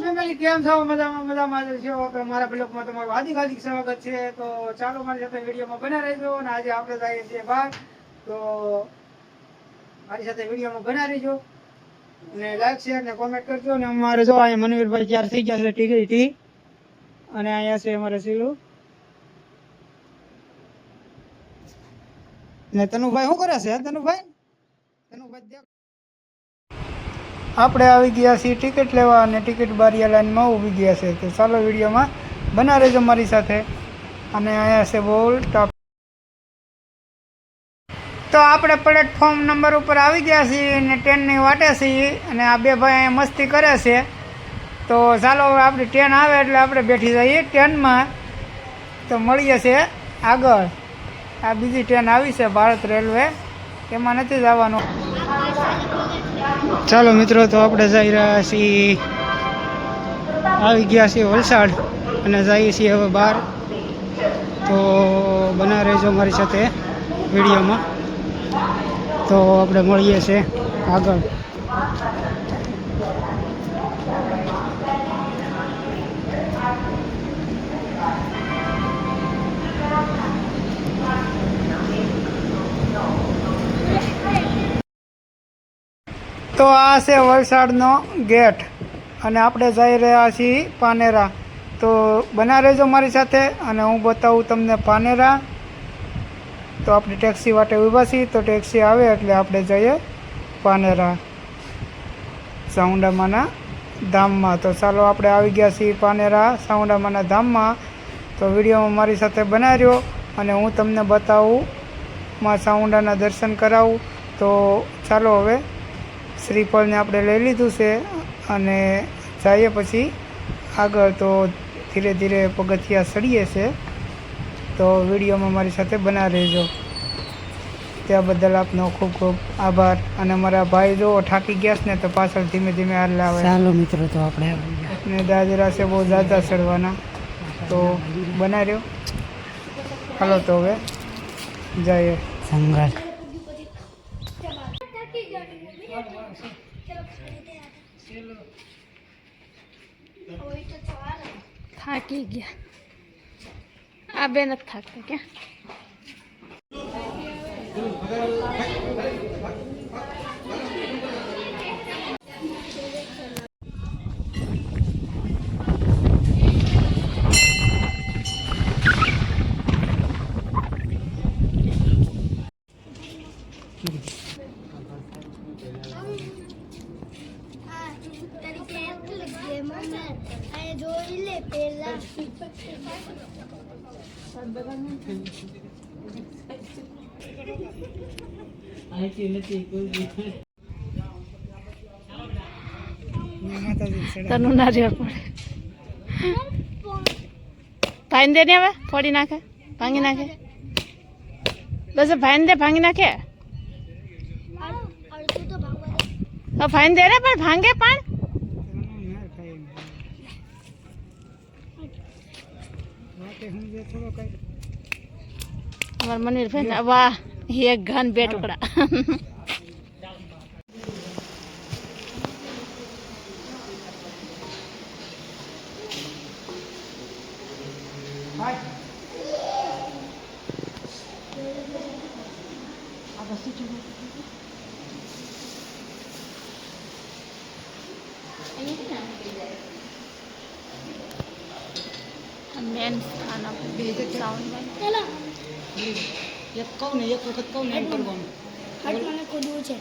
Family કેમ છો? મજામાં છો કે મારા બ્લોગમાં તમારું હાર્દિક સ્વાગત છે. તો ચાલો મારી સાથે વિડીયોમાં બના રહેજો. અને આજે આપણે જઈએ છીએ બહાર, તો મારી સાથે વિડીયોમાં બના રહેજો અને લાઈક શેર ને કોમેન્ટ કરજો. અને અમારે જો અહીંયા મનવીરભાઈ તૈયાર થઈ ગયા છે ટી અને અહીંયા છે અમારે સીલું ને તનુભાઈ શું કરે છે? તનુભાઈ આપણે આવી ગયા છીએ ટિકિટ લેવા અને ટિકિટ બારીયા લાઈનમાં ઊભી ગયા છે. તો ચાલો વિડીયોમાં બના રહેજો મારી સાથે. અને અહીંયા છે બોલ ટોપ. તો આપણે પ્લેટફોર્મ નંબર ઉપર આવી ગયા છીએ અને ટ્રેનની વાટે છીએ અને આ બે ભાઈ અહીંયા મસ્તી કરે છે. તો ચાલો આપણી ટ્રેન આવે એટલે આપણે બેઠી જઈએ ટ્રેનમાં. તો મળીએ છીએ આગળ. આ બીજી ટ્રેન આવી છે ભારત રેલવે, એમાં નથી જવાનું. ચાલો મિત્રો, તો આપણે જઈ રહ્યા છીએ, આવી ગયા છીએ વલસાડ અને જઈએ છીએ હવે બહાર. તો બના રહેજો મારી સાથે વિડીયોમાં. તો આપણે મળીએ છીએ આગળ. તો આ છે વલસાડનો ગેટ અને આપણે જઈ રહ્યા છીએ પાનેરા. તો બના રહેજો મારી સાથે અને હું બતાવું તમને પાનેરા. તો આપણે ટેક્સી વાટે ઊભા છીએ, તો ટેક્સી આવે એટલે આપણે જઈએ પાનેરા સાઉન્ડામાના ધામમાં. તો ચાલો આપણે આવી ગયા છીએ પાનેરા સાઉન્ડામાના ધામમાં. તો વિડીયોમાં મારી સાથે બનાવ્યો અને હું તમને બતાવું, માં સાઉન્ડાના દર્શન કરાવું. તો ચાલો હવે શ્રીફળને આપણે લઈ લીધું છે અને જઈએ પછી આગળ. તો ધીરે ધીરે પગથિયા ચડીએ છે. તો વિડીયોમાં મારી સાથે બના રહેજો. ત્યાં બદલ આપનો ખૂબ ખૂબ આભાર. અને મારા ભાઈ જો થાકી ગયા છે ને, તો પાછળ ધીમે ધીમે હાલ લાવે. ચાલો મિત્રો, તો આપણે ને દાદરા છે બહુ ઝાઝા ચડવાના, તો બના રહ્યો. હાલો તો હવે જઈએ સંઘર્ષ. થાકી ગયા. આ બે નથી થાકતા ક્યાં? તનું ના રેડ પડે. ભાઈ દે ને, હવે ફોડી નાખે, ભાંગી નાખે. બસ ભાઈ દે, ભાંગી નાખે. ભાઈ દે ને, પણ ભાંગે પણ. અમાર મનીર ભાઈ, વાહ, એક ઘન બે ટુકડા. મેન ખાના સાઉન્ડ એક કહું ને, એક વખત કહું ને એમ કરવાનું. મને કૂદવું છે.